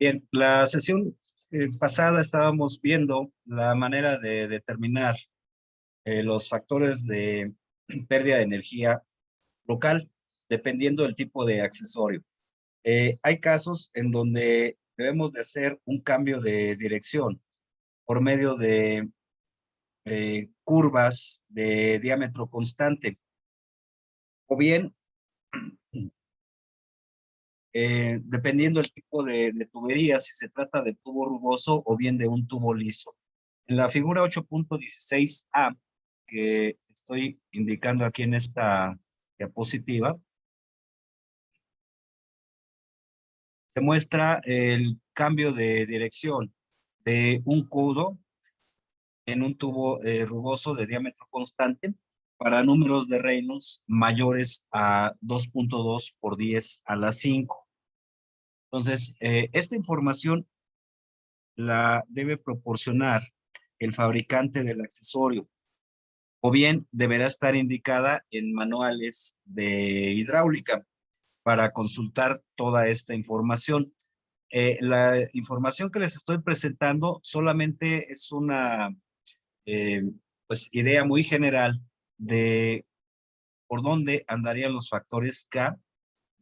Bien, la sesión pasada estábamos viendo la manera de determinar los factores de pérdida de energía local, dependiendo del tipo de accesorio. Hay casos en donde debemos de hacer un cambio de dirección por medio de curvas de diámetro constante, o bien dependiendo del tipo de tubería, si se trata de tubo rugoso o bien de un tubo liso. En la figura 8.16a, que estoy indicando aquí en esta diapositiva, se muestra el cambio de dirección de un codo en un tubo rugoso de diámetro constante para números de Reynolds mayores a 2.2 por 10 a la 5. Entonces, esta información la debe proporcionar el fabricante del accesorio, o bien deberá estar indicada en manuales de hidráulica para consultar toda esta información. La información que les estoy presentando solamente es una eh, pues, idea muy general de por dónde andarían los factores K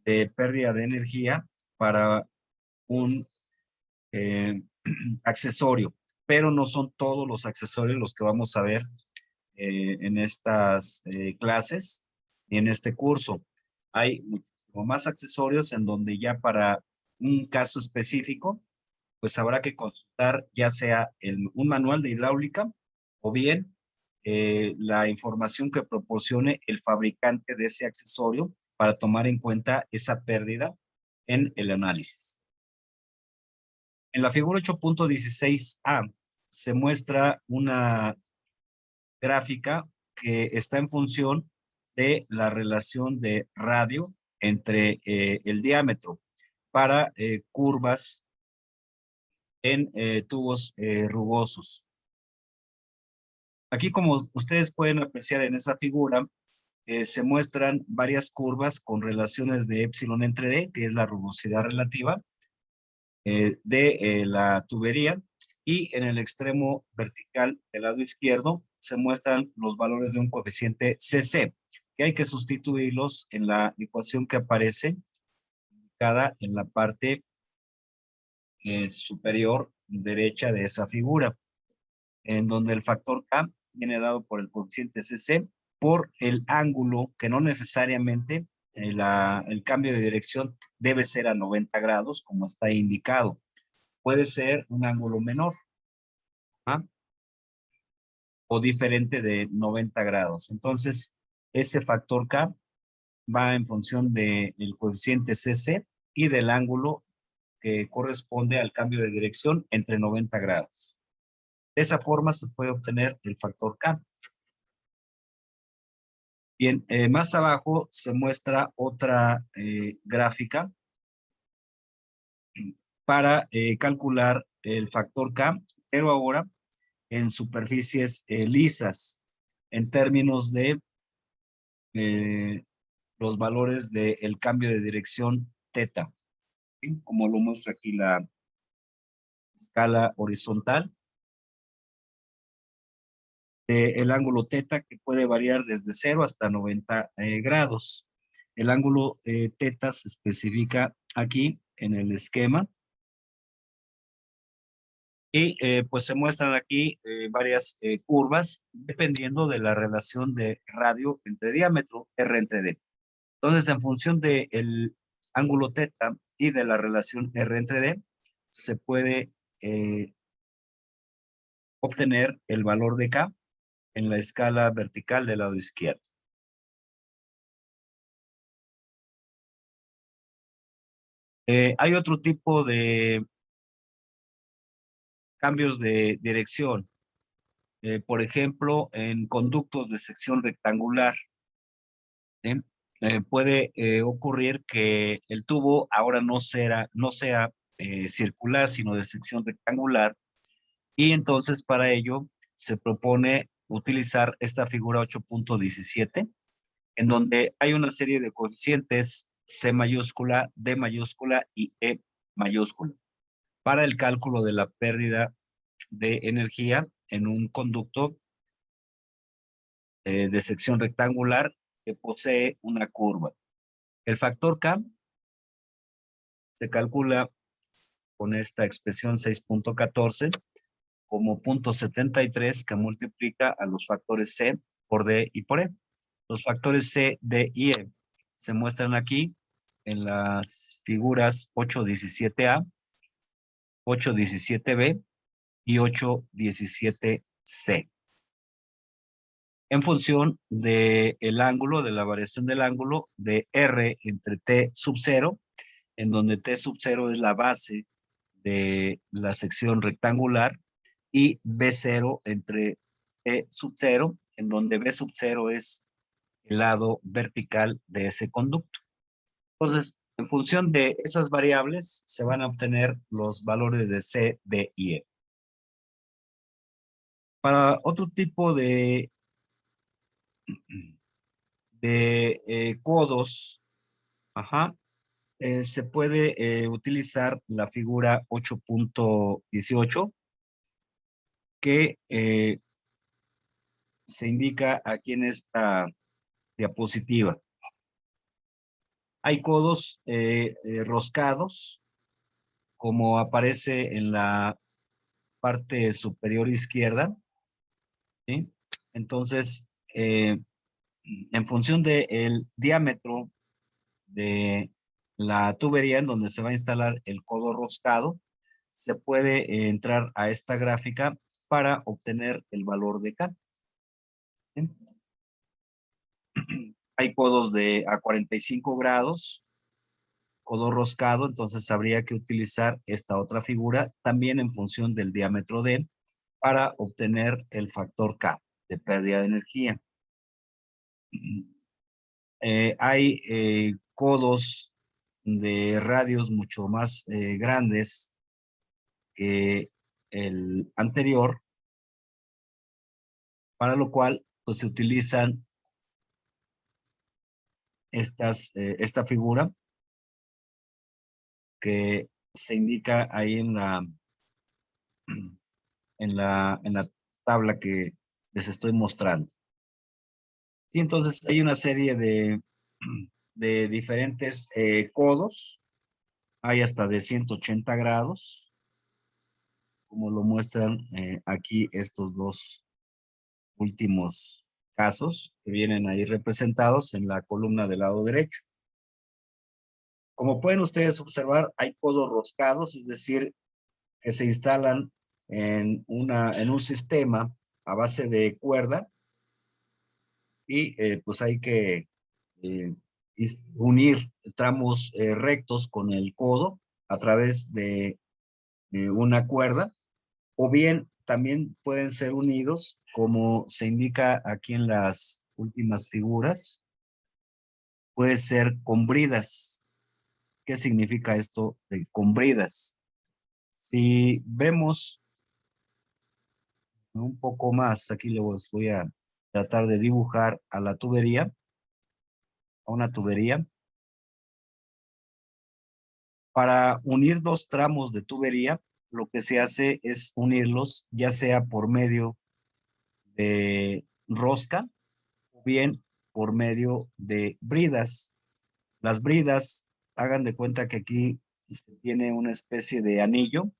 de pérdida de energía para un eh, accesorio, pero no son todos los accesorios los que vamos a ver en estas clases y en este curso. Hay muchísimo más accesorios en donde ya para un caso específico, pues habrá que consultar ya sea un manual de hidráulica o bien la información que proporcione el fabricante de ese accesorio para tomar en cuenta esa pérdida en el análisis. En la figura 8.16a se muestra una gráfica que está en función de la relación de radio entre el diámetro para curvas en tubos rugosos. Aquí, como ustedes pueden apreciar en esa figura, se muestran varias curvas con relaciones de épsilon entre D, que es la rugosidad relativa de la tubería, y en el extremo vertical del lado izquierdo se muestran los valores de un coeficiente CC, que hay que sustituirlos en la ecuación que aparece indicada en la parte superior derecha de esa figura, en donde el factor K viene dado por el coeficiente CC por el ángulo que no necesariamente el cambio de dirección debe ser a 90 grados, como está indicado. Puede ser un ángulo menor, ¿ah? O diferente de 90 grados. Entonces, ese factor K va en función del coeficiente CC y del ángulo que corresponde al cambio de dirección entre 90 grados. De esa forma se puede obtener el factor K. Bien, más abajo se muestra otra gráfica para calcular el factor K, pero ahora en superficies lisas, en términos de los valores del cambio de dirección teta, ¿sí? Como lo muestra aquí la escala horizontal. El ángulo teta que puede variar desde 0 hasta 90 grados. El ángulo teta se especifica aquí en el esquema. Y pues se muestran aquí varias curvas dependiendo de la relación de radio entre diámetro, R entre D. Entonces, en función del ángulo teta y de la relación R entre D, se puede obtener el valor de K en la escala vertical del lado izquierdo. Hay otro tipo de cambios de dirección. Por ejemplo, en conductos de sección rectangular, ¿sí? Puede ocurrir que el tubo ahora no sea circular, sino de sección rectangular, y entonces para ello se propone utilizar esta figura 8.17, en donde hay una serie de coeficientes C mayúscula, D mayúscula y E mayúscula. para el cálculo de la pérdida de energía en un conducto de sección rectangular que posee una curva. El factor K se calcula con esta expresión 6.14 como 0.73 que multiplica a los factores C por D y por E. Los factores C, D y E se muestran aquí en las figuras 817A, 817B y 817C. En función del ángulo, de la variación del ángulo de R entre T sub 0, en donde T sub 0 es la base de la sección rectangular, y B0 entre T sub 0, en donde B sub 0 es el lado vertical de ese conducto. Entonces, en función de esas variables, se van a obtener los valores de C, D y E. Para otro tipo de codos, se puede utilizar la figura 8.18 que se indica aquí en esta diapositiva. Hay codos roscados, como aparece en la parte superior izquierda, ¿sí? Entonces, en función del diámetro de la tubería en donde se va a instalar el codo roscado, se puede entrar a esta gráfica para obtener el valor de K. ¿Sí? Hay codos de a 45 grados, codo roscado, entonces habría que utilizar esta otra figura también en función del diámetro D para obtener el factor K de pérdida de energía. Hay codos de radios mucho más grandes que el anterior, para lo cual pues se utilizan esta figura que se indica ahí en la tabla que les estoy mostrando. Sí, entonces hay una serie de diferentes codos, hay hasta de 180 grados, como lo muestran aquí estos dos últimos casos que vienen ahí representados en la columna del lado derecho. Como pueden ustedes observar, hay codos roscados, es decir, que se instalan en un sistema a base de cuerda y pues hay que eh, unir tramos rectos con el codo a través de una cuerda, o bien también pueden ser unidos como se indica aquí en las últimas figuras, puede ser con bridas. ¿Qué significa esto de con bridas? Si vemos un poco más, aquí les voy a tratar de dibujar a la tubería, a una tubería. Para unir dos tramos de tubería, lo que se hace es unirlos ya sea por medio de rosca o bien por medio de bridas. Las bridas, hagan de cuenta que aquí se tiene una especie de anillo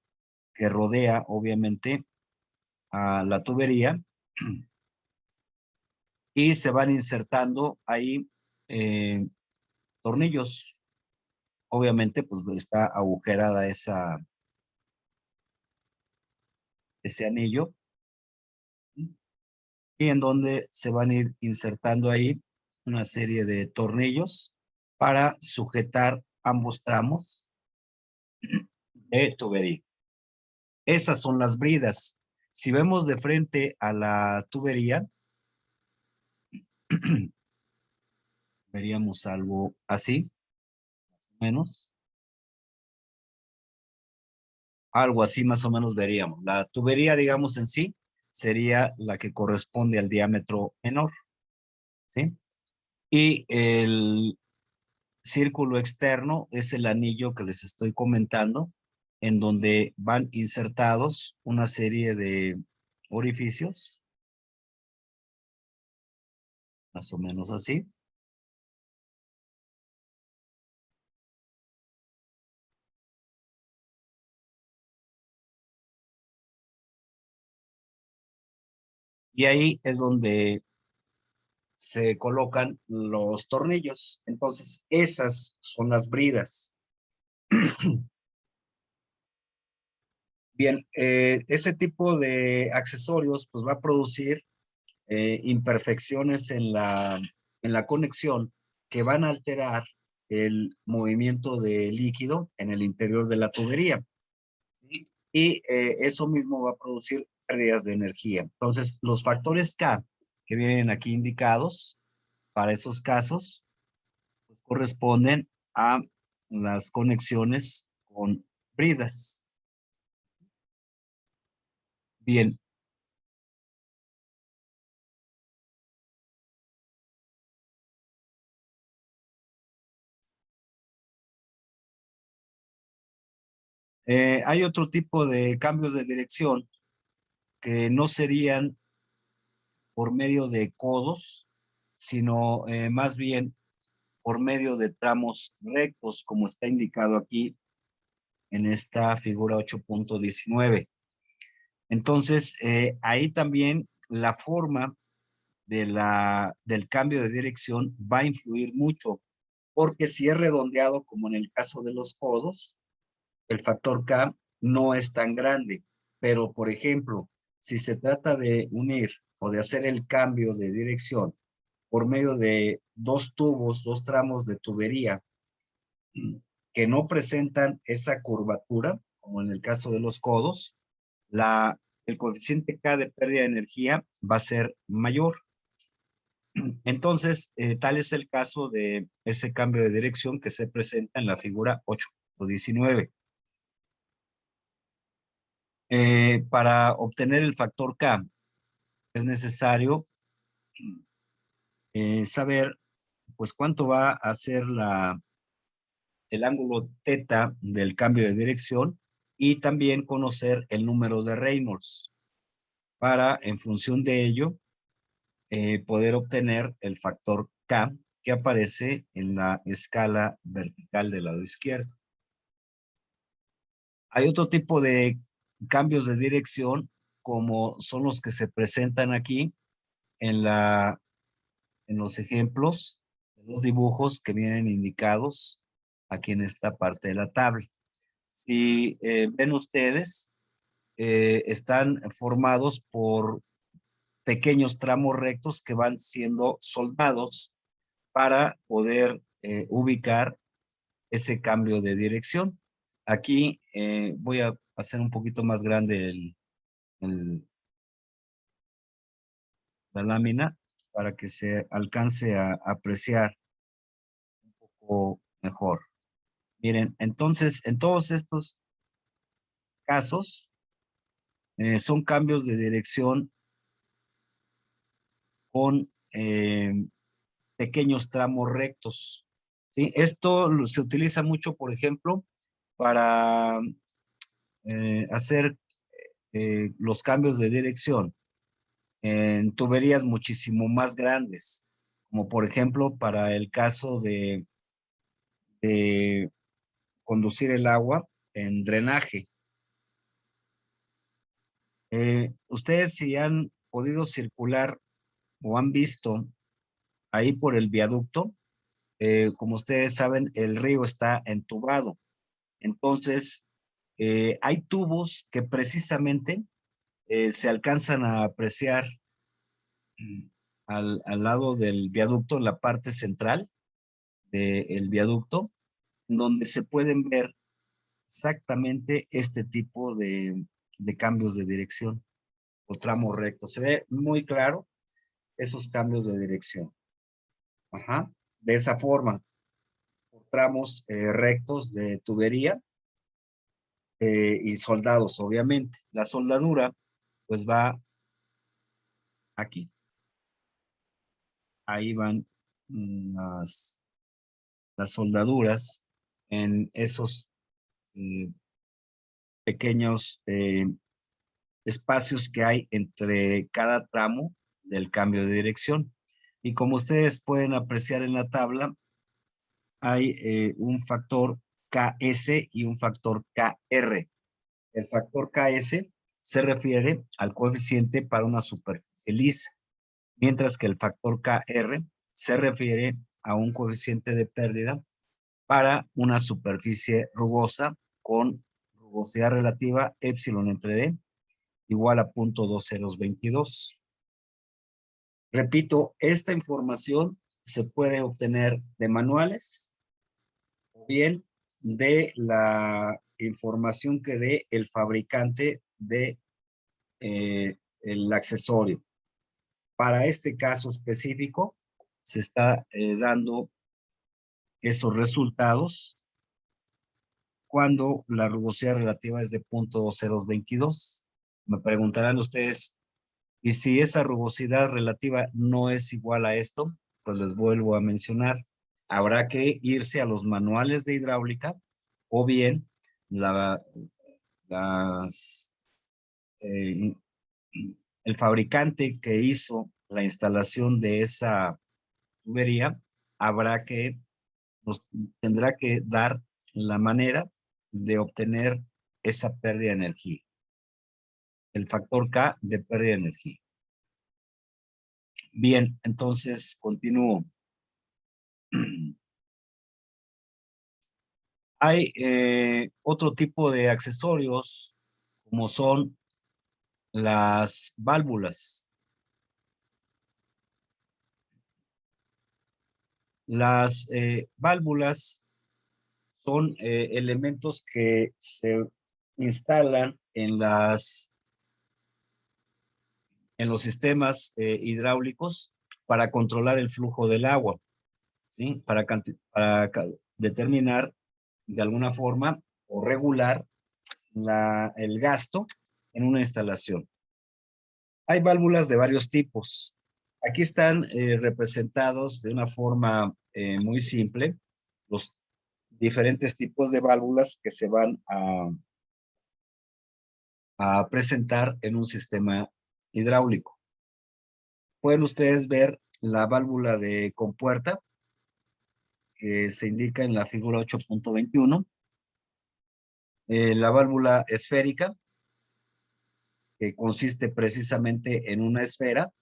que rodea obviamente a la tubería y se van insertando ahí tornillos. Obviamente pues está agujerada ese anillo y en donde se van a ir insertando ahí una serie de tornillos para sujetar ambos tramos de tubería. Esas son las bridas. Si vemos de frente a la tubería, veríamos algo así, más o menos. Algo así más o menos veríamos. La tubería, digamos en sí, sería la que corresponde al diámetro menor, ¿sí? Y el círculo externo es el anillo que les estoy comentando, en donde van insertados una serie de orificios, más o menos así. Y ahí es donde se colocan los tornillos. Entonces, esas son las bridas. Bien, ese tipo de accesorios pues va a producir imperfecciones en la conexión que van a alterar el movimiento de líquido en el interior de la tubería. ¿Sí? Y eso mismo va a producir pérdidas de energía. Entonces, los factores K que vienen aquí indicados para esos casos pues, corresponden a las conexiones con bridas. Bien, hay otro tipo de cambios de dirección que no serían por medio de codos, sino más bien por medio de tramos rectos, como está indicado aquí en esta figura 8.19. Entonces, ahí también la forma del cambio de dirección va a influir mucho, porque si es redondeado, como en el caso de los codos, el factor K no es tan grande. Pero, por ejemplo, si se trata de unir o de hacer el cambio de dirección por medio de dos tubos, dos tramos de tubería que no presentan esa curvatura, como en el caso de los codos, el coeficiente K de pérdida de energía va a ser mayor. Entonces, tal es el caso de ese cambio de dirección que se presenta en la figura 8.19. Para obtener el factor K es necesario saber pues cuánto va a ser el ángulo teta del cambio de dirección y también conocer el número de Reynolds para, en función de ello, poder obtener el factor K que aparece en la escala vertical del lado izquierdo. Hay otro tipo de cambios de dirección como son los que se presentan aquí en, en los ejemplos, en los dibujos que vienen indicados aquí en esta parte de la tabla. Si ven ustedes, están formados por pequeños tramos rectos que van siendo soldados para poder ubicar ese cambio de dirección. Aquí voy a hacer un poquito más grande el- la lámina para que se alcance a apreciar un poco mejor. Miren, entonces, en todos estos casos, son cambios de dirección con pequeños tramos rectos. ¿Sí? Esto se utiliza mucho, por ejemplo, para hacer los cambios de dirección en tuberías muchísimo más grandes, como por ejemplo para el caso de conducir el agua en drenaje. Ustedes si han podido circular o han visto ahí por el viaducto, como ustedes saben, el río está entubado. Entonces, hay tubos que precisamente se alcanzan a apreciar al lado del viaducto, en la parte central del viaducto, donde se pueden ver exactamente este tipo de cambios de dirección o tramo recto. Se ve muy claro esos cambios de dirección. Ajá. De esa forma, por tramos rectos de tubería y soldados, obviamente. La soldadura, pues va aquí. Ahí van las soldaduras en esos pequeños espacios que hay entre cada tramo del cambio de dirección. Y como ustedes pueden apreciar en la tabla, hay un factor KS y un factor KR. El factor KS se refiere al coeficiente para una superficie lisa, mientras que el factor KR se refiere a un coeficiente de pérdida para una superficie rugosa con rugosidad relativa epsilon entre D igual a 0.2022. Repito, esta información se puede obtener de manuales o bien de la información que dé el fabricante de el accesorio. Para este caso específico, se está dando esos resultados cuando la rugosidad relativa es de 0.0222. Me preguntarán ustedes, ¿y si esa rugosidad relativa no es igual a esto? Pues les vuelvo a mencionar, habrá que irse a los manuales de hidráulica o bien las, eh, el fabricante que hizo la instalación de esa tubería nos tendrá que dar la manera de obtener esa pérdida de energía. El factor K de pérdida de energía. Bien, entonces continúo. Hay otro tipo de accesorios como son las válvulas. Las válvulas son elementos que se instalan en los sistemas hidráulicos para controlar el flujo del agua, ¿sí? Para determinar de alguna forma o regular el gasto en una instalación. Hay válvulas de varios tipos. Aquí están representados de una forma muy simple los diferentes tipos de válvulas que se van a presentar en un sistema hidráulico. Pueden ustedes ver la válvula de compuerta que se indica en la figura 8.21. La válvula esférica, que consiste precisamente en una esfera,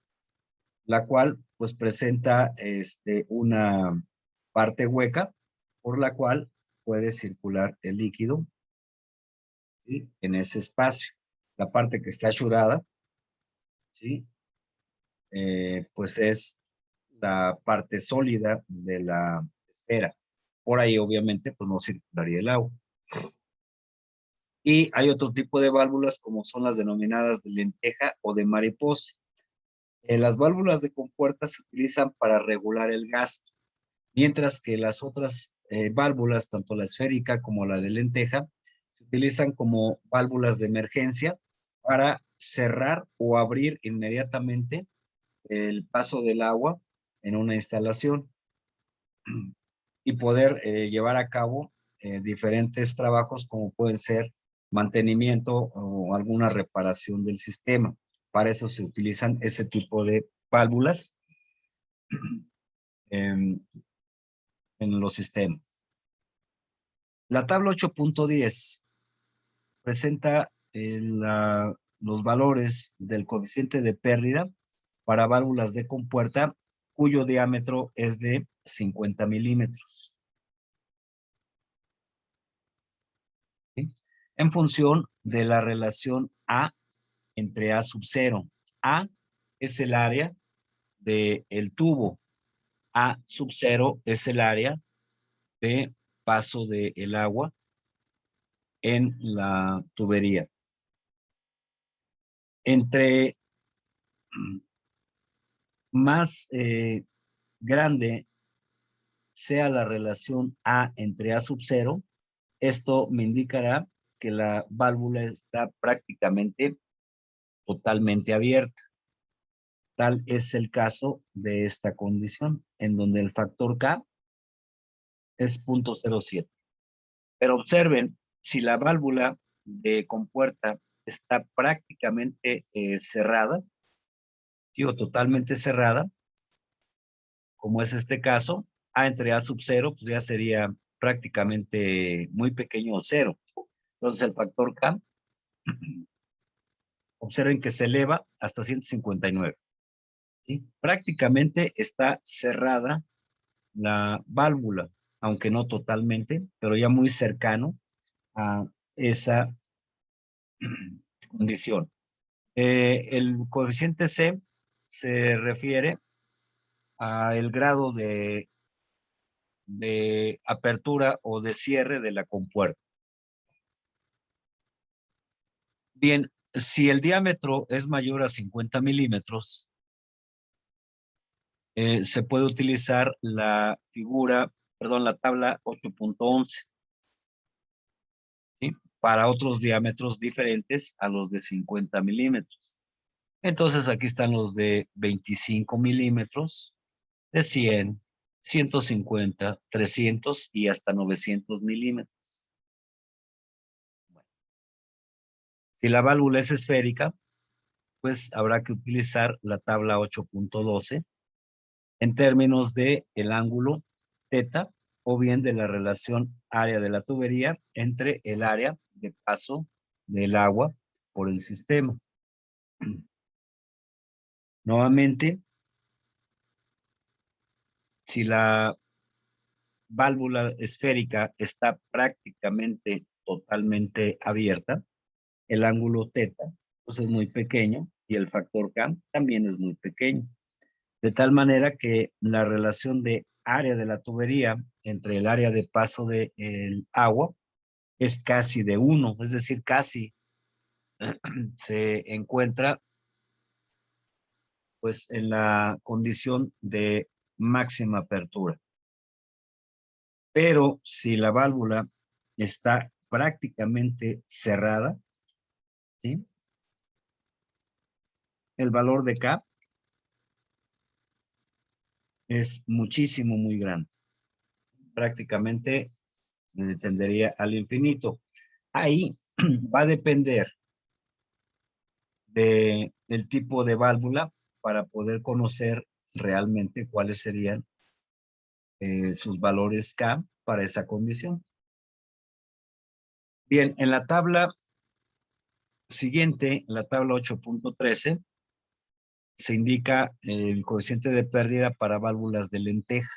la cual pues presenta una parte hueca por la cual puede circular el líquido, ¿sí? En ese espacio. La parte que está achurada, ¿sí? Pues es la parte sólida de la esfera. Por ahí obviamente pues no circularía el agua. Y hay otro tipo de válvulas como son las denominadas de lenteja o de mariposa. Las válvulas de compuerta se utilizan para regular el gasto, mientras que las otras válvulas, tanto la esférica como la de lenteja, se utilizan como válvulas de emergencia para cerrar o abrir inmediatamente el paso del agua en una instalación y poder llevar a cabo diferentes trabajos como pueden ser mantenimiento o alguna reparación del sistema. Para eso se utilizan ese tipo de válvulas en los sistemas. La tabla 8.10 presenta los valores del coeficiente de pérdida para válvulas de compuerta cuyo diámetro es de 50 milímetros. ¿Sí? En función de la relación A entre A sub 0. A es el área del tubo. A sub 0 es el área de paso del agua en la tubería. Entre más grande sea la relación A entre A sub 0, esto me indicará que la válvula está prácticamente totalmente abierta. Tal es el caso de esta condición, en donde el factor K es 0.07. Pero observen, si la válvula de compuerta está prácticamente cerrada, ¿sí? O totalmente cerrada, como es este caso, A entre A sub 0, pues ya sería prácticamente muy pequeño o cero. Entonces el factor K, observen que se eleva hasta 159. ¿Sí? Prácticamente está cerrada la válvula, aunque no totalmente, pero ya muy cercano a esa condición. El coeficiente C se refiere al grado de apertura o de cierre de la compuerta. Bien, si el diámetro es mayor a 50 milímetros, se puede utilizar la la tabla 8.11, ¿sí? Para otros diámetros diferentes a los de 50 milímetros. Entonces aquí están los de 25 milímetros, de 100, 150, 300 y hasta 900 milímetros. Bueno, si la válvula es esférica, pues habrá que utilizar la tabla 8.12 en términos de el ángulo teta o bien de la relación área de la tubería entre el área de paso del agua por el sistema. Nuevamente, si la válvula esférica está prácticamente totalmente abierta, el ángulo teta pues es muy pequeño y el factor K también es muy pequeño. De tal manera que la relación de área de la tubería entre el área de paso del agua es casi de 1, es decir, casi se encuentra pues en la condición de máxima apertura. Pero si la válvula está prácticamente cerrada, ¿sí? El valor de K es muchísimo, muy grande. Prácticamente tendería al infinito. Ahí va a depender del tipo de válvula para poder conocer realmente cuáles serían sus valores K para esa condición. Bien, en la tabla siguiente, la tabla 8.13, se indica el coeficiente de pérdida para válvulas de lenteja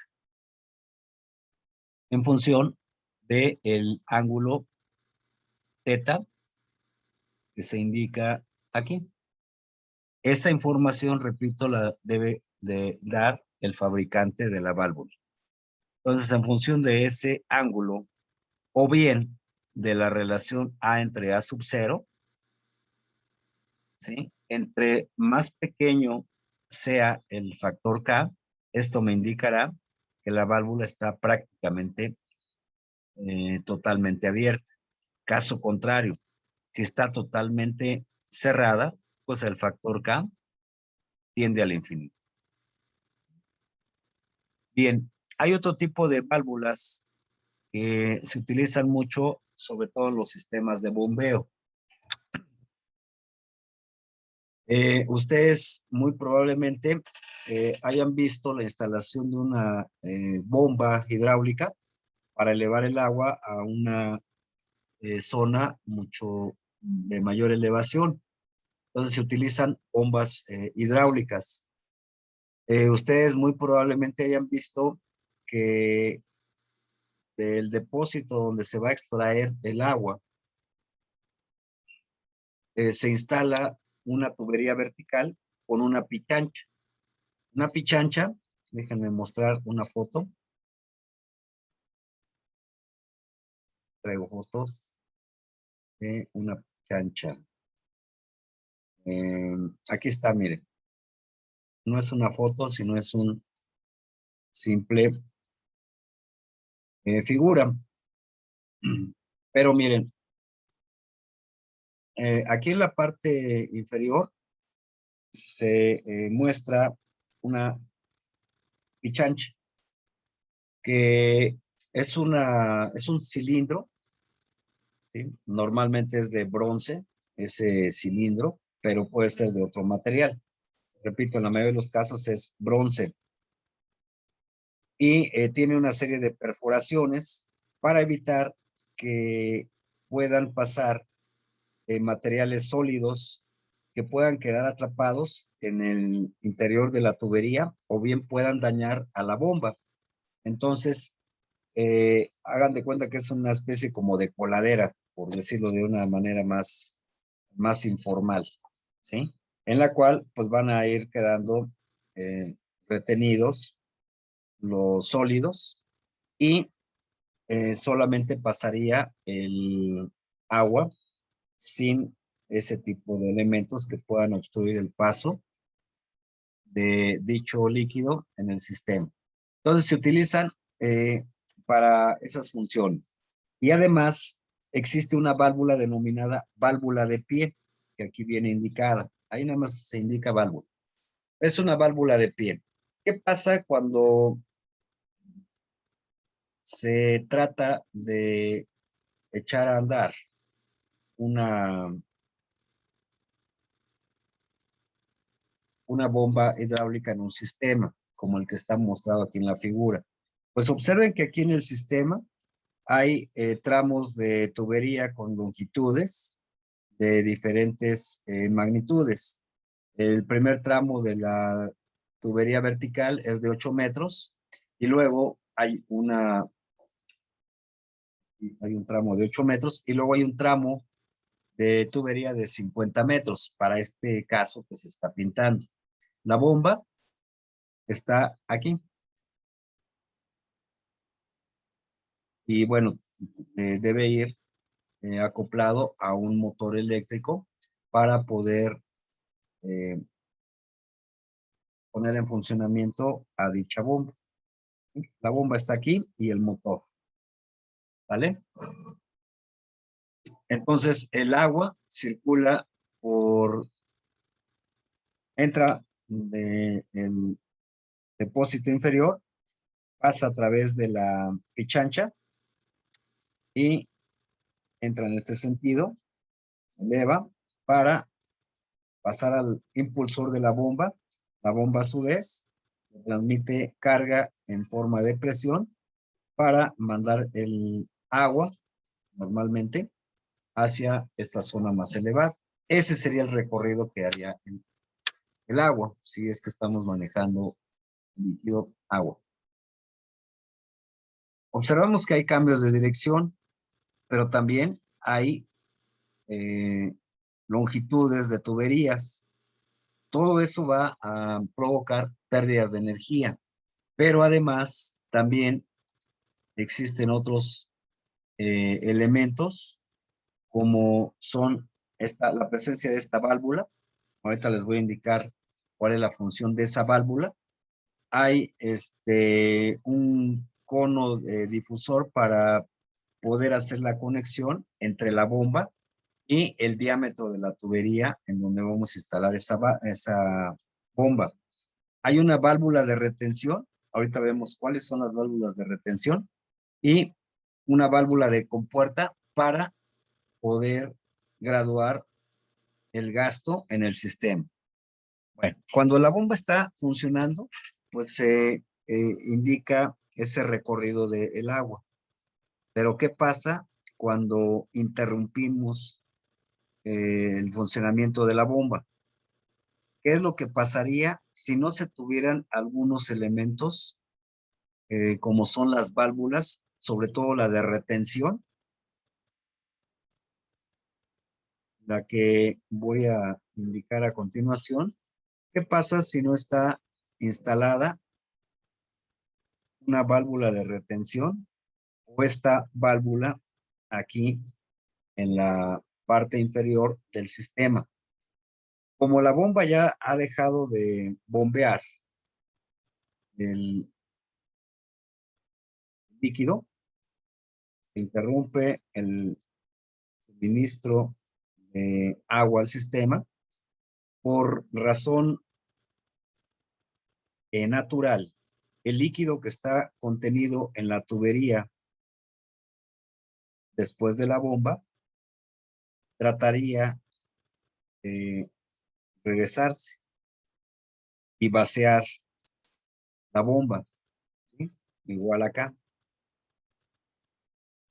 en función del ángulo teta que se indica aquí. Esa información, repito, la debe de dar el fabricante de la válvula. Entonces, en función de ese ángulo, o bien de la relación A entre A sub 0, ¿sí? Entre más pequeño sea el factor K, esto me indicará que la válvula está prácticamente totalmente abierta. Caso contrario, si está totalmente cerrada, pues el factor K tiende al infinito. Bien, hay otro tipo de válvulas que se utilizan mucho, sobre todo en los sistemas de bombeo. Ustedes muy probablemente hayan visto la instalación de una bomba hidráulica para elevar el agua a una zona mucho de mayor elevación. Entonces se utilizan bombas hidráulicas. Ustedes muy probablemente hayan visto que del depósito donde se va a extraer el agua, se instala una tubería vertical con una pichancha. Una pichancha, déjenme mostrar una foto. Traigo fotos de una pichancha. Aquí está, miren. No es una foto, sino es un simple figura. Pero miren, aquí en la parte inferior se muestra una pichancha que es un cilindro ¿sí? Normalmente es de bronce, ese cilindro, pero puede ser de otro material. Repito, en la mayoría de los casos es bronce. Y tiene una serie de perforaciones para evitar que puedan pasar materiales sólidos que puedan quedar atrapados en el interior de la tubería o bien puedan dañar a la bomba. Entonces, hagan de cuenta que es una especie como de coladera, por decirlo de una manera más informal, ¿sí? En la cual pues van a ir quedando retenidos los sólidos y solamente pasaría el agua sin ese tipo de elementos que puedan obstruir el paso de dicho líquido en el sistema. Entonces se utilizan para esas funciones. Y además existe una válvula denominada válvula de pie, que aquí viene indicada. Ahí nada más se indica válvula. Es una válvula de pie. ¿Qué pasa cuando se trata de echar a andar una, una bomba hidráulica en un sistema, como el que está mostrado aquí en la figura? Pues observen que aquí en el sistema hay tramos de tubería con longitudes de diferentes magnitudes. El primer tramo de la tubería vertical es de 8 metros y luego hay un tramo de 8 metros y luego hay un tramo de tubería de 50 metros. Para este caso, pues se está pintando. La bomba está aquí. Y bueno, debe ir acoplado a un motor eléctrico para poder poner en funcionamiento a dicha bomba. La bomba está aquí y el motor, ¿vale? Entonces el agua circula entra del depósito inferior, pasa a través de la pichancha y entra en este sentido, se eleva para pasar al impulsor de la bomba. La bomba a su vez transmite carga en forma de presión para mandar el agua normalmente hacia esta zona más elevada. Ese sería el recorrido que haría el agua, si es que estamos manejando líquido agua. Observamos que hay cambios de dirección, pero también hay eh, longitudes de tuberías. Todo eso va a provocar pérdidas de energía, pero además también existen otros elementos como son la presencia de esta válvula. Ahorita les voy a indicar cuál es la función de esa válvula. Hay un cono difusor para poder hacer la conexión entre la bomba y el diámetro de la tubería en donde vamos a instalar esa bomba. Hay una válvula de retención. Ahorita vemos cuáles son las válvulas de retención y una válvula de compuerta para poder graduar el gasto en el sistema. Bueno, cuando la bomba está funcionando, pues se indica ese recorrido del agua. Pero ¿qué pasa cuando interrumpimos el funcionamiento de la bomba? ¿Qué es lo que pasaría si no se tuvieran algunos elementos como son las válvulas, sobre todo la de retención, la que voy a indicar a continuación? ¿Qué pasa si no está instalada una válvula de retención o esta válvula aquí en la parte inferior del sistema? Como la bomba ya ha dejado de bombear el líquido, se interrumpe el suministro de agua al sistema por razón natural. El líquido que está contenido en la tubería después de la bomba trataría de regresarse y vaciar la bomba, ¿sí? Igual acá.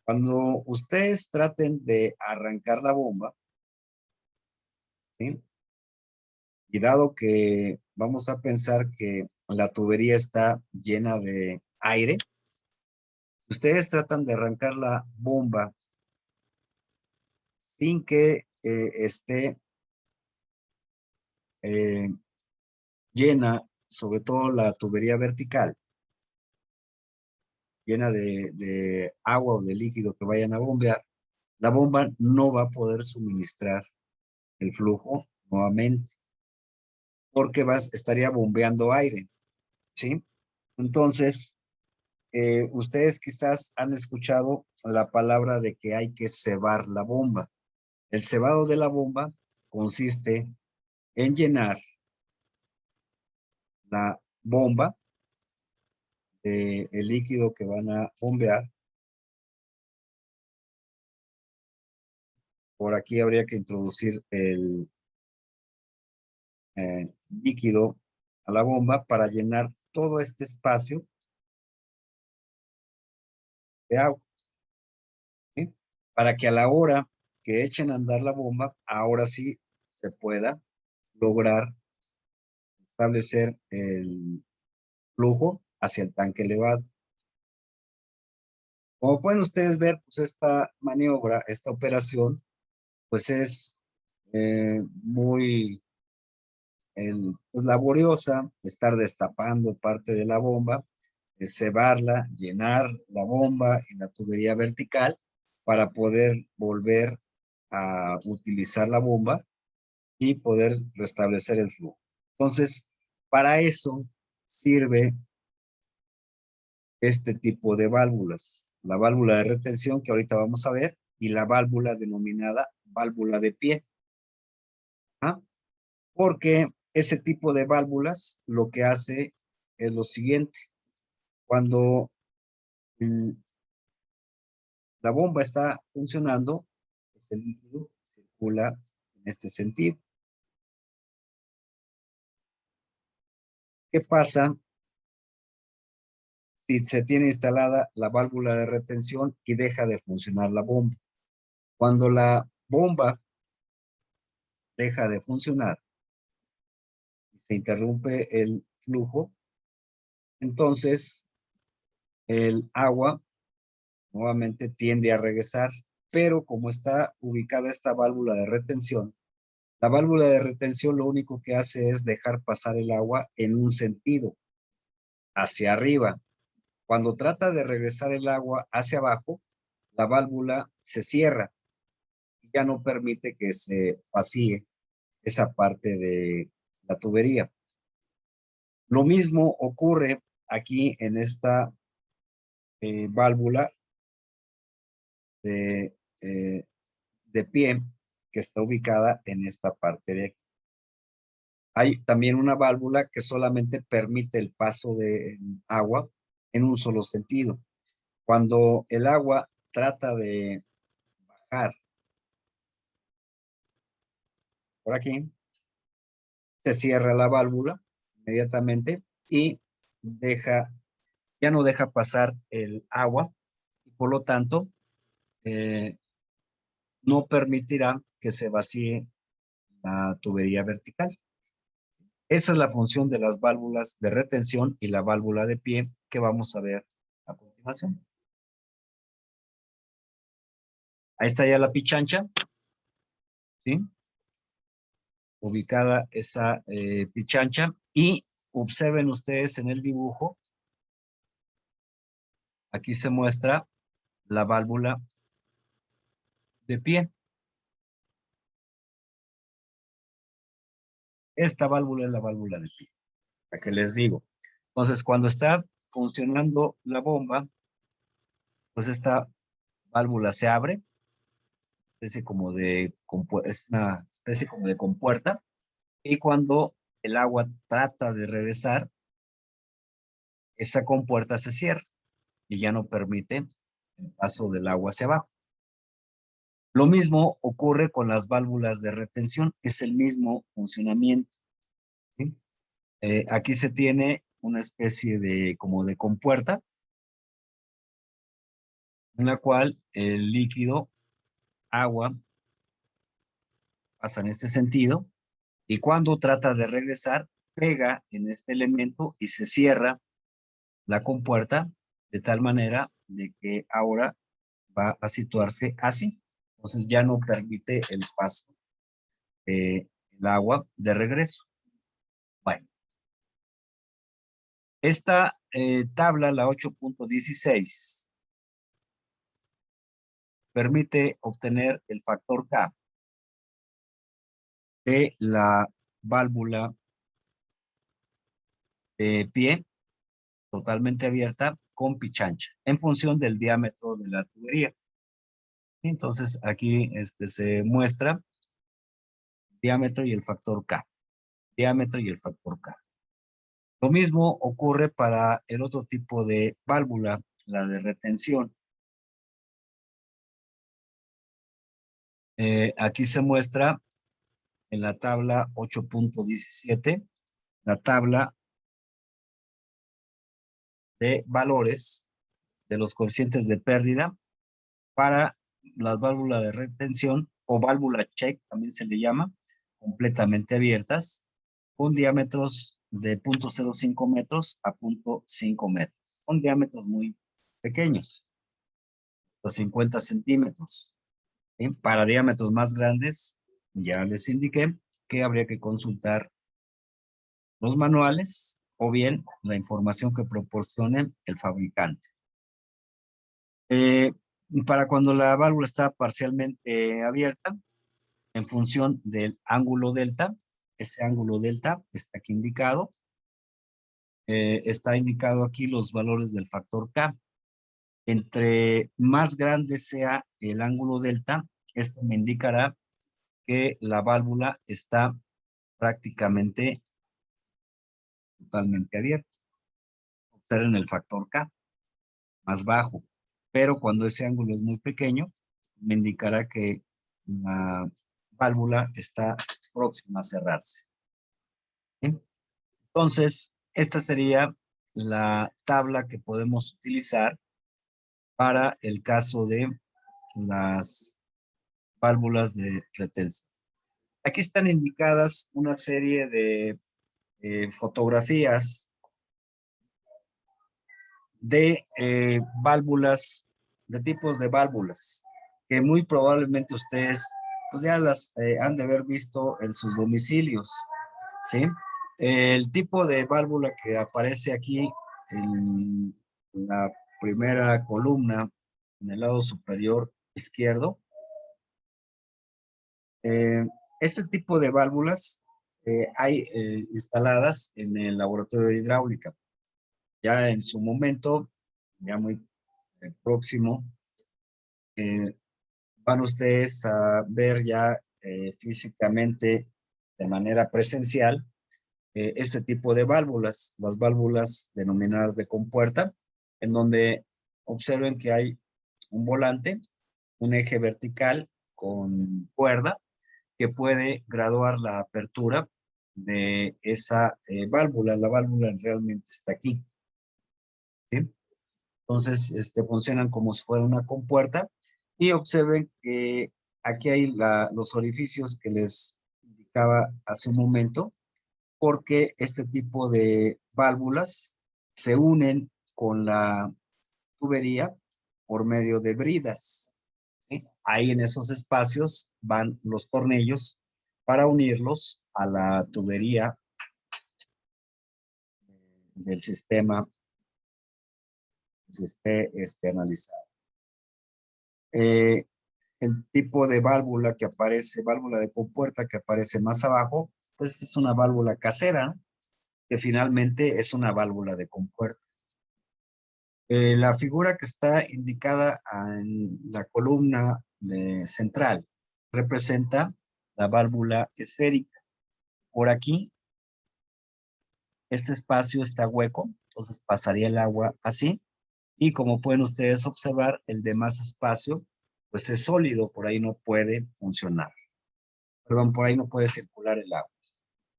Cuando ustedes traten de arrancar la bomba, ¿sí? Y dado que vamos a pensar que la tubería está llena de aire, ustedes tratan de arrancar la bomba sin que esté eh, llena, sobre todo la tubería vertical, llena de agua o de líquido que vayan a bombear, la bomba no va a poder suministrar el flujo nuevamente, porque estaría bombeando aire, ¿sí? Entonces, ustedes quizás han escuchado la palabra de que hay que cebar la bomba. El cebado de la bomba consiste en llenar la bomba de el líquido que van a bombear. Por aquí habría que introducir el líquido a la bomba para llenar todo este espacio de agua, ¿sí? Para que a la hora que echen a andar la bomba, ahora sí se pueda lograr establecer el flujo hacia el tanque elevado. Como pueden ustedes ver, pues esta maniobra, esta operación, pues es muy pues laboriosa, estar destapando parte de la bomba, cebarla, llenar la bomba en la tubería vertical para poder volver a utilizar la bomba y poder restablecer el flujo. Entonces, para eso sirve este tipo de válvulas. La válvula de retención que ahorita vamos a ver y la válvula denominada válvula de pie. ¿Ah? Porque ese tipo de válvulas lo que hace es lo siguiente. Cuando la bomba está funcionando, pues el líquido circula en este sentido. ¿Qué pasa si se tiene instalada la válvula de retención y deja de funcionar la bomba? Cuando la bomba deja de funcionar y se interrumpe el flujo, entonces el agua nuevamente tiende a regresar, pero como está ubicada esta válvula de retención, la válvula de retención lo único que hace es dejar pasar el agua en un sentido, hacia arriba. Cuando trata de regresar el agua hacia abajo, la válvula se cierra y ya no permite que se vacíe esa parte de la tubería. Lo mismo ocurre aquí en esta válvula de, de pie que está ubicada en esta parte de aquí. Hay también una válvula que solamente permite el paso de agua en un solo sentido. Cuando el agua trata de bajar por aquí, se cierra la válvula inmediatamente y ya no deja pasar el agua y por lo tanto eh, no permitirá que se vacíe la tubería vertical. Esa es la función de las válvulas de retención y la válvula de pie que vamos a ver a continuación. Ahí está ya la pichancha, ¿sí? Ubicada esa pichancha y observen ustedes en el dibujo, aquí se muestra la válvula de pie. Esta válvula es la válvula de pie, la que les digo. Entonces, cuando está funcionando la bomba, pues esta válvula se abre, es una especie como de compuerta, y cuando el agua trata de regresar, esa compuerta se cierra y ya no permite el paso del agua hacia abajo. Lo mismo ocurre con las válvulas de retención, es el mismo funcionamiento, ¿sí? Aquí se tiene una especie de como de compuerta en la cual el líquido, agua, pasa en este sentido y cuando trata de regresar, pega en este elemento y se cierra la compuerta de tal manera de que ahora va a situarse así. Entonces ya no permite el paso del agua de regreso. Bueno, esta tabla, la 8.16, permite obtener el factor K de la válvula de pie totalmente abierta con pichancha en función del diámetro de la tubería. Entonces aquí se muestra diámetro y el factor K. Diámetro y el factor K. Lo mismo ocurre para el otro tipo de válvula, la de retención. Aquí se muestra en la tabla 8.17, la tabla de valores de los coeficientes de pérdida para las válvulas de retención o válvula check, también se le llama, completamente abiertas, con diámetros de 0.05 metros a 0.5 metros. Son diámetros muy pequeños, hasta 50 centímetros. ¿Sí? Para diámetros más grandes, ya les indiqué que habría que consultar los manuales o bien la información que proporcione el fabricante. Eh, para cuando la válvula está parcialmente abierta, en función del ángulo delta, ese ángulo delta está aquí indicado. Está indicado aquí los valores del factor K. Entre más grande sea el ángulo delta, esto me indicará que la válvula está prácticamente totalmente abierta. Observen el factor K, más bajo. Pero cuando ese ángulo es muy pequeño, me indicará que la válvula está próxima a cerrarse. ¿Sí? Entonces, esta sería la tabla que podemos utilizar para el caso de las válvulas de retención. Aquí están indicadas una serie de fotografías de válvulas, de tipos de válvulas, que muy probablemente ustedes pues ya las han de haber visto en sus domicilios, ¿sí? El tipo de válvula que aparece aquí en la primera columna, en el lado superior izquierdo, eh, este tipo de válvulas hay instaladas en el laboratorio de hidráulica. Ya en su momento, ya muy próximo, eh, van ustedes a ver ya físicamente, de manera presencial, este tipo de válvulas, las válvulas denominadas de compuerta, en donde observen que hay un volante, un eje vertical con cuerda que puede graduar la apertura de esa válvula. La válvula realmente está aquí, ¿sí? Entonces, funcionan como si fuera una compuerta y observen que aquí hay los orificios que les indicaba hace un momento, porque este tipo de válvulas se unen con la tubería por medio de bridas, ¿sí? Ahí en esos espacios van los tornillos para unirlos a la tubería del sistema que se esté analizando. El tipo de válvula que aparece, válvula de compuerta que aparece más abajo, pues es una válvula casera, ¿no? Que finalmente es una válvula de compuerta. La figura que está indicada en la columna central representa la válvula esférica. Por aquí, este espacio está hueco, entonces pasaría el agua así. Y como pueden ustedes observar, el demás espacio pues es sólido, por ahí no puede funcionar. Perdón, por ahí no puede circular el agua.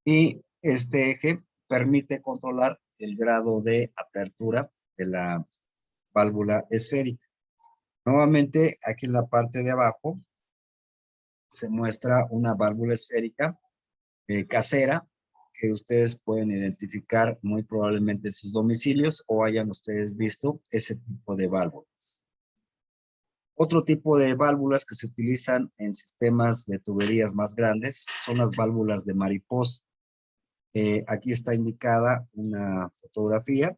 Y este eje permite controlar el grado de apertura de la válvula esférica. Nuevamente, aquí en la parte de abajo se muestra una válvula esférica casera que ustedes pueden identificar muy probablemente en sus domicilios o hayan ustedes visto ese tipo de válvulas. Otro tipo de válvulas que se utilizan en sistemas de tuberías más grandes son las válvulas de mariposa. Aquí está indicada una fotografía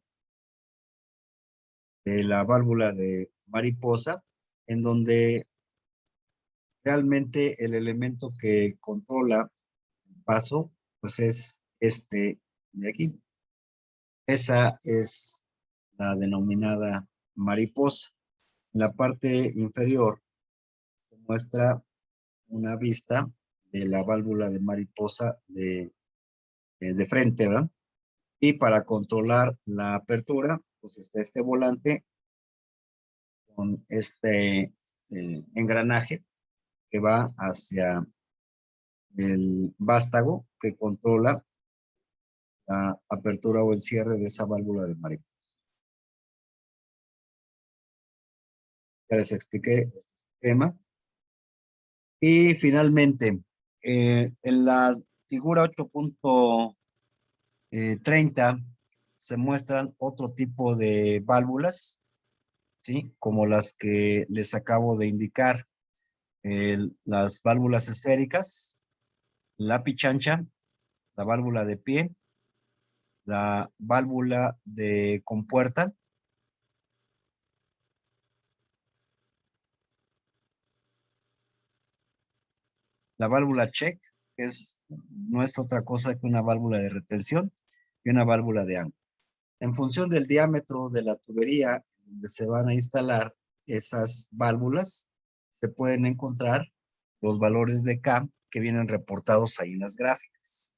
de la válvula de mariposa, en donde realmente el elemento que controla el paso, pues es este de aquí. Esa es la denominada mariposa. En la parte inferior se muestra una vista de la válvula de mariposa de frente, ¿verdad? Y para controlar la apertura, pues está este volante con este engranaje que va hacia el vástago que controla la apertura o el cierre de esa válvula de mariposa. Ya les expliqué el tema. Y finalmente, en la figura 8.30 se muestran otro tipo de válvulas, ¿sí? Como las que les acabo de indicar, las válvulas esféricas, la pichancha, la válvula de pie, la válvula de compuerta, la válvula check, que no es otra cosa que una válvula de retención, y una válvula de ancla. En función del diámetro de la tubería donde se van a instalar esas válvulas, se pueden encontrar los valores de K que vienen reportados ahí en las gráficas.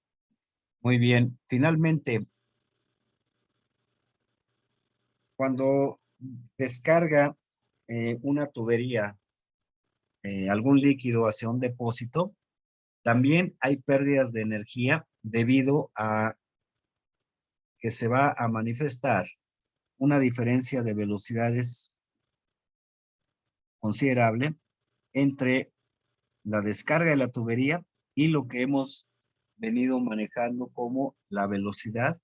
Muy bien, finalmente, cuando descarga una tubería algún líquido hacia un depósito, también hay pérdidas de energía debido a que se va a manifestar una diferencia de velocidades considerable entre la descarga de la tubería y lo que hemos venido manejando como la velocidad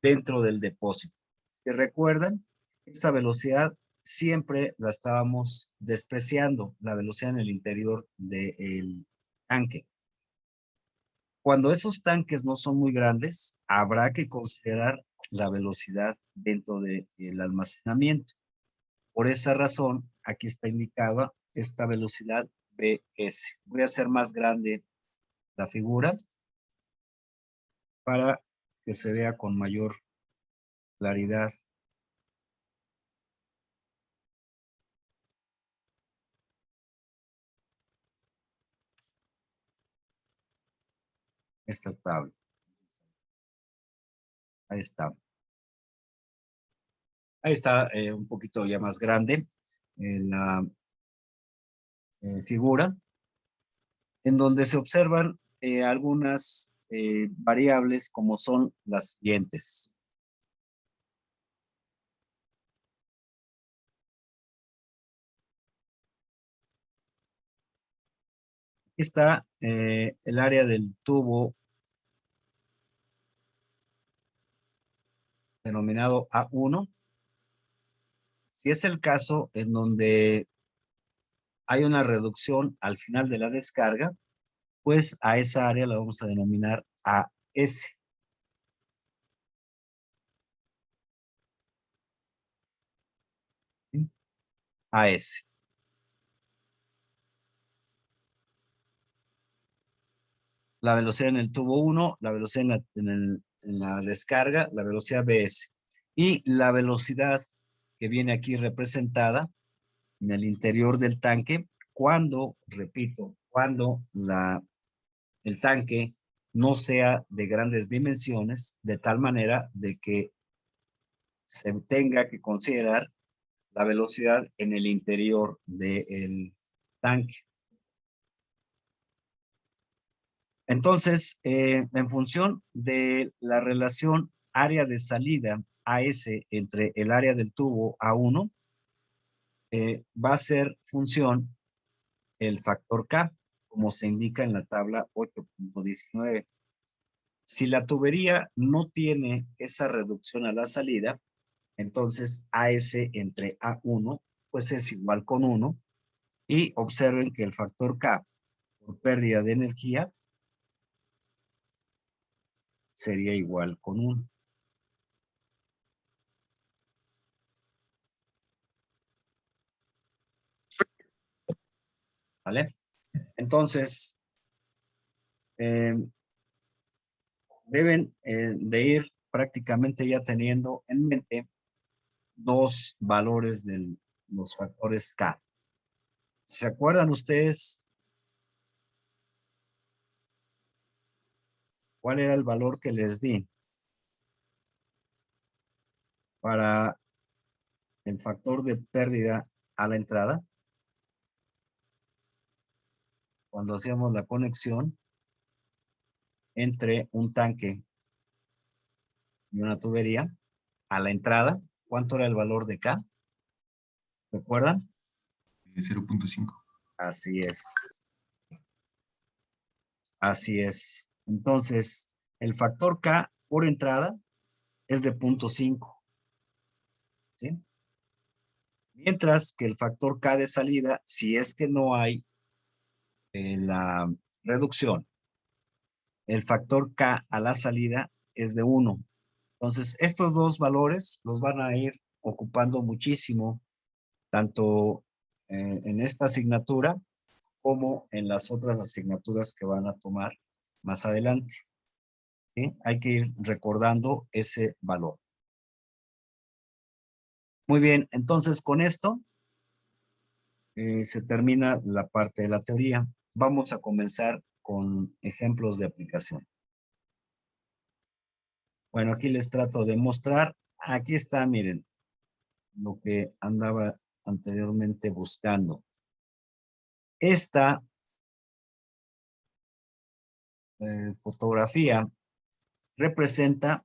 dentro del depósito. Si recuerdan, esa velocidad siempre la estábamos despreciando, la velocidad en el interior del tanque. Cuando esos tanques no son muy grandes, habrá que considerar la velocidad dentro del almacenamiento. Por esa razón, aquí está indicada esta velocidad BS. Voy a hacer más grande la figura para que se vea con mayor claridad. Esta tabla. Ahí está. Ahí está un poquito ya más grande la figura, en donde se observan algunas variables como son las siguientes. Aquí está el área del tubo denominado A1. Si es el caso en donde hay una reducción al final de la descarga, pues a esa área la vamos a denominar AS. ¿Sí? AS. La velocidad en el tubo 1, la velocidad en la descarga, la velocidad BS. Y la velocidad que viene aquí representada en el interior del tanque, cuando, repito, cuando el tanque no sea de grandes dimensiones, de tal manera de que se tenga que considerar la velocidad en el interior del tanque. Entonces, en función de la relación área de salida AS entre el área del tubo A1, va a ser función el factor K, como se indica en la tabla 8.19. Si la tubería no tiene esa reducción a la salida, entonces AS entre A1 pues es igual con 1, y observen que el factor K por pérdida de energía sería igual con 1. ¿Vale? Entonces, deben de ir prácticamente ya teniendo en mente dos valores de los factores K. ¿Se acuerdan ustedes cuál era el valor que les di para el factor de pérdida a la entrada? Cuando hacíamos la conexión entre un tanque y una tubería a la entrada, ¿cuánto era el valor de K? ¿Recuerdan? 0.5. Así es. Así es. Entonces, el factor K por entrada es de 0.5. ¿Sí? Mientras que el factor K de salida, si es que no hay la reducción, el factor K a la salida es de 1. Entonces, estos dos valores los van a ir ocupando muchísimo, tanto en esta asignatura como en las otras asignaturas que van a tomar más adelante. ¿Sí? Hay que ir recordando ese valor. Muy bien, entonces con esto se termina la parte de la teoría. Vamos a comenzar con ejemplos de aplicación. Bueno, aquí les trato de mostrar. Aquí está, miren, lo que andaba anteriormente buscando. Esta fotografía representa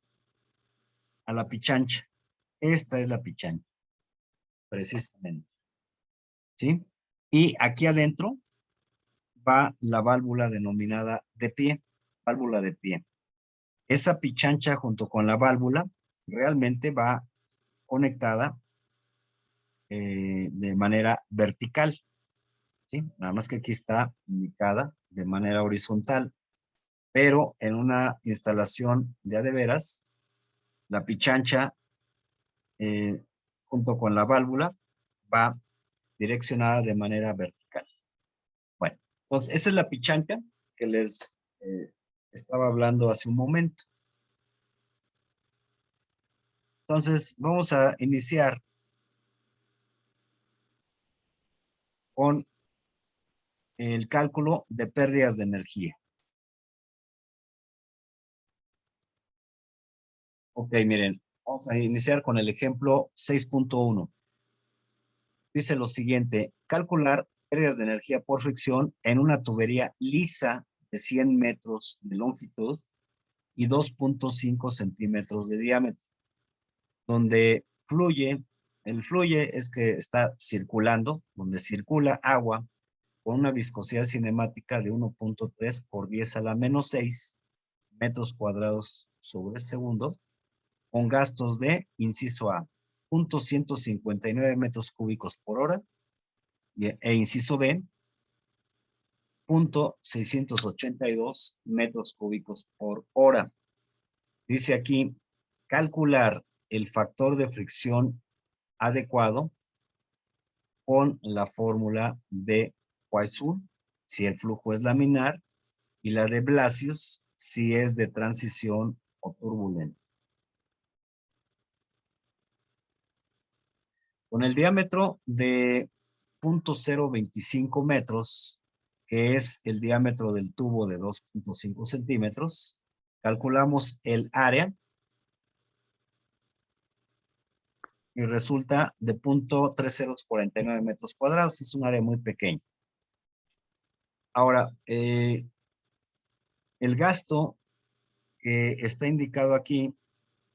a la pichancha. Esta es la pichancha, precisamente. ¿Sí? Y aquí adentro va la válvula denominada de pie, válvula de pie. Esa pichancha junto con la válvula realmente va conectada de manera vertical, ¿sí? Nada más que aquí está indicada de manera horizontal, pero en una instalación de a de veras, la pichancha junto con la válvula va direccionada de manera vertical. Bueno, entonces esa es la pichancha que les estaba hablando hace un momento. Entonces vamos a iniciar con el cálculo de pérdidas de energía. Ok, miren, vamos a iniciar con el ejemplo 6.1. Dice lo siguiente: calcular pérdidas de energía por fricción en una tubería lisa de 100 metros de longitud y 2.5 centímetros de diámetro, donde el fluye es que está circulando, donde circula agua con una viscosidad cinemática de 1.3 por 10 a la menos 6 metros cuadrados sobre segundo, con gastos de, inciso A, 0.159 metros cúbicos por hora, e inciso B, 0.682 metros cúbicos por hora. Dice aquí, calcular el factor de fricción adecuado con la fórmula de Poisson, si el flujo es laminar, y la de Blasius, si es de transición o turbulento. Con el diámetro de 0.025 metros, que es el diámetro del tubo de 2.5 centímetros, calculamos el área y resulta de 0.3049 metros cuadrados. Es un área muy pequeña. Ahora, el gasto que está indicado aquí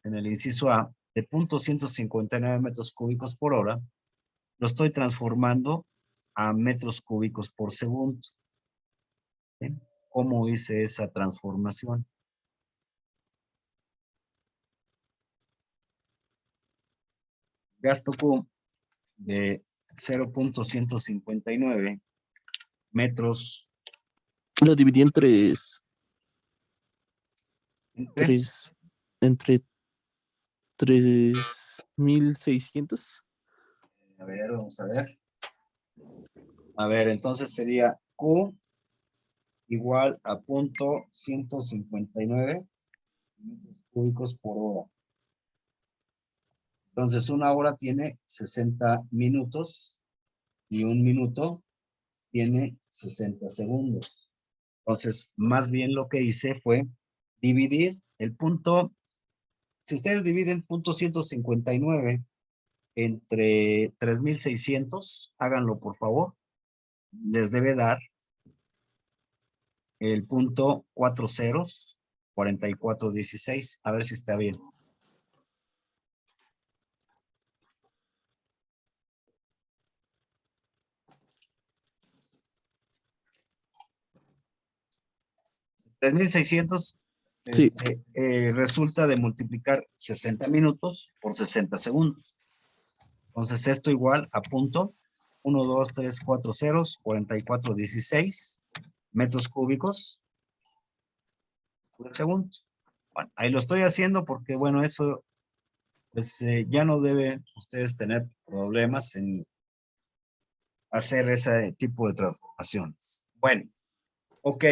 en el inciso A de 0.159 metros cúbicos por hora, lo estoy transformando a metros cúbicos por segundo. ¿Sí? ¿Cómo hice esa transformación? Gasto Q de 0.159 metros Lo dividí en entre, entre 3600. a ver, vamos a ver. A ver, entonces sería Q igual a 0.159 metros cúbicos por hora. Entonces, una hora tiene 60 minutos y un minuto tiene 60 segundos. Entonces, más bien lo que hice fue dividir el punto. Si ustedes dividen 0.159 entre 3600, háganlo por favor. Les debe dar el punto 4 ceros, 4416. A ver si está bien. $3,600 Sí, resulta de multiplicar 60 minutos por 60 segundos. Entonces esto igual a punto 1, 2, 3, 4 ceros, 4416 metros cúbicos por segundo. Bueno, ahí lo estoy haciendo porque, bueno, eso pues ya no deben ustedes tener problemas en hacer ese tipo de transformaciones. Bueno, ok.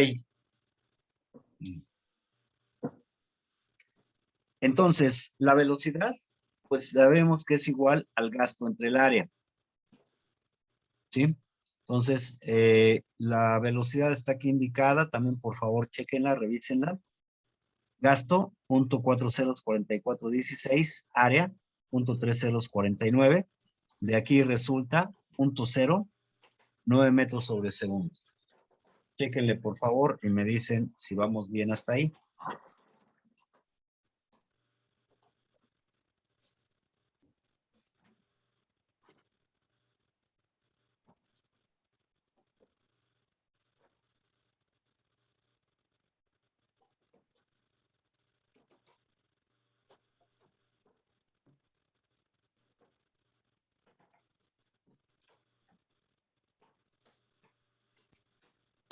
Entonces, la velocidad, pues sabemos que es igual al gasto entre el área. ¿Sí? Entonces, la velocidad está aquí indicada. También, por favor, chequenla, revísenla. Gasto, 0.404416, área, 0.3049. De aquí resulta 0.09 metros sobre segundo. Chéquenle, por favor, y me dicen si vamos bien hasta ahí.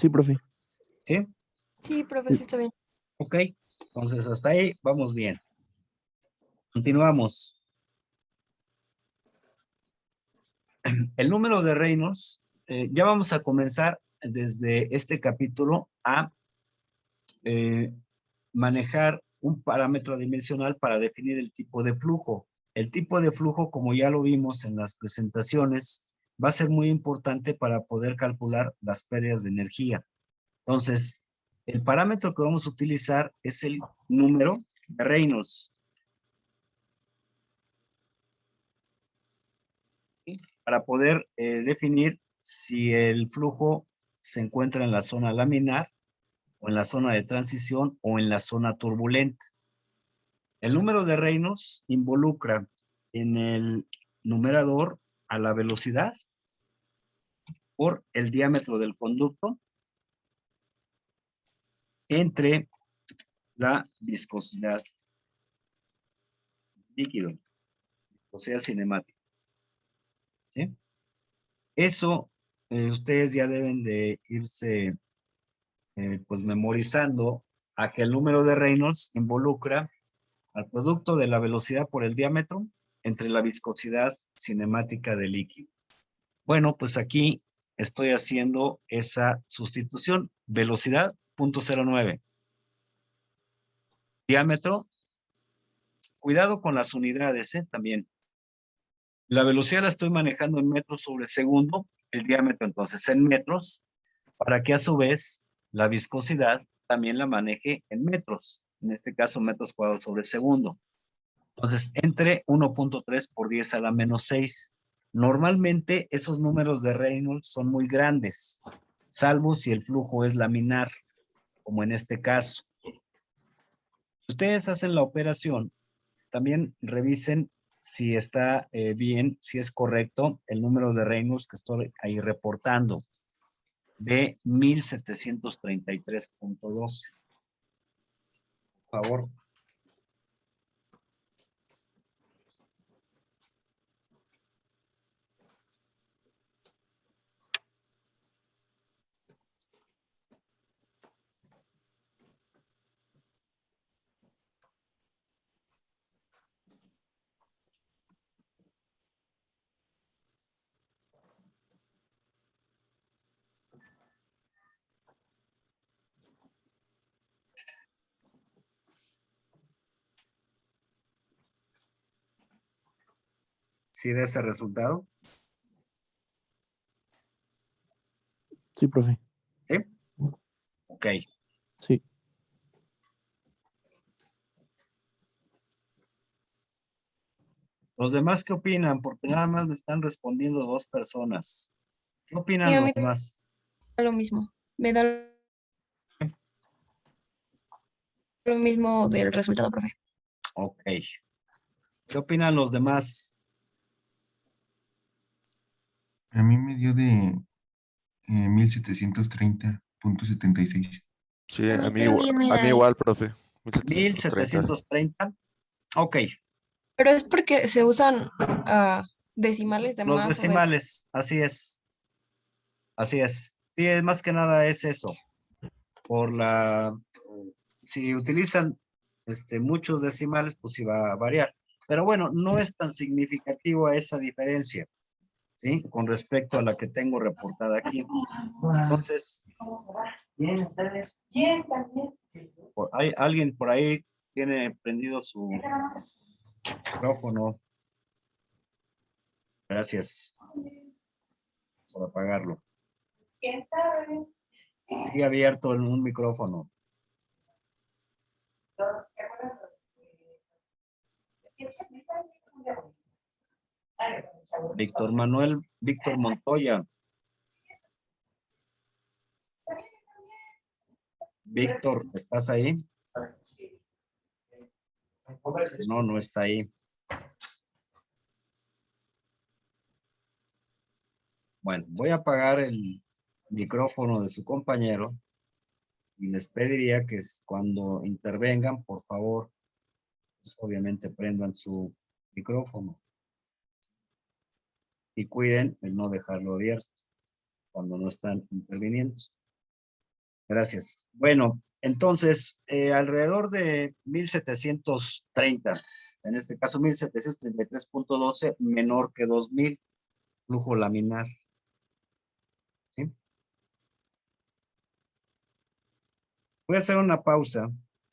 sí, profe. ¿Sí? Sí, profe, sí está bien. Ok. Entonces, hasta ahí vamos bien. Continuamos. El número de Reynolds, ya vamos a comenzar desde este capítulo a manejar un parámetro dimensional para definir el tipo de flujo. El tipo de flujo, como ya lo vimos en las presentaciones, va a ser muy importante para poder calcular las pérdidas de energía. Entonces, el parámetro que vamos a utilizar es el número de Reynolds. Para poder definir si el flujo se encuentra en la zona laminar o en la zona de transición o en la zona turbulenta. El número de Reynolds involucra en el numerador a la velocidad por el diámetro del conducto entre la viscosidad líquido, viscosidad cinemática. ¿Sí? Eso ustedes ya deben de irse pues memorizando a que el número de Reynolds involucra al producto de la velocidad por el diámetro entre la viscosidad cinemática del líquido. Bueno, pues aquí estoy haciendo esa sustitución. Velocidad, 0.09. Diámetro, cuidado con las unidades, también. La velocidad la estoy manejando en metros sobre segundo, el diámetro entonces en metros, para que a su vez la viscosidad también la maneje en metros, en este caso metros cuadrados sobre segundo. Entonces, entre 1.3 por 10 a la menos 6. Normalmente esos números de Reynolds son muy grandes, salvo si el flujo es laminar, como en este caso. Si ustedes hacen la operación, también revisen si está bien, si es correcto el número de Reynolds que estoy ahí reportando, de 1733.12. Por favor. ¿Sí de ese resultado? Sí, profe. ¿Sí? Ok. Sí. ¿Los demás qué opinan? Porque nada más me están respondiendo 2 personas. ¿Qué Y opinan a los mí me demás? da lo mismo. Me da lo mismo del resultado, profe. Ok. ¿Qué opinan los demás? A mí me dio de 1730.76. Sí, A mí a mí, también me a mí da. igual, profe. 1730. 1730. Ok. Pero es porque se usan decimales de Los más o de... decimales, así es. Así es. Sí, es más que nada es eso. Por la, si utilizan muchos decimales, pues sí va a variar. Pero bueno, no es tan significativo esa diferencia, ¿sí? Con respecto a la que tengo reportada aquí. Entonces, bien, ustedes. Bien, también. Alguien por ahí tiene prendido su micrófono. Gracias por apagarlo. Sigue abierto en un micrófono. Víctor Manuel, Víctor Montoya. Víctor, ¿estás ahí? No, no está ahí. Bueno, voy a apagar el micrófono de su compañero y les pediría que cuando intervengan, por favor, pues, obviamente prendan su micrófono y cuiden el no dejarlo abierto cuando no están interviniendo. Gracias. Bueno, entonces, alrededor de 1730, en este caso 1733.12, menor que 2000, flujo laminar. ¿Sí? Voy a hacer una pausa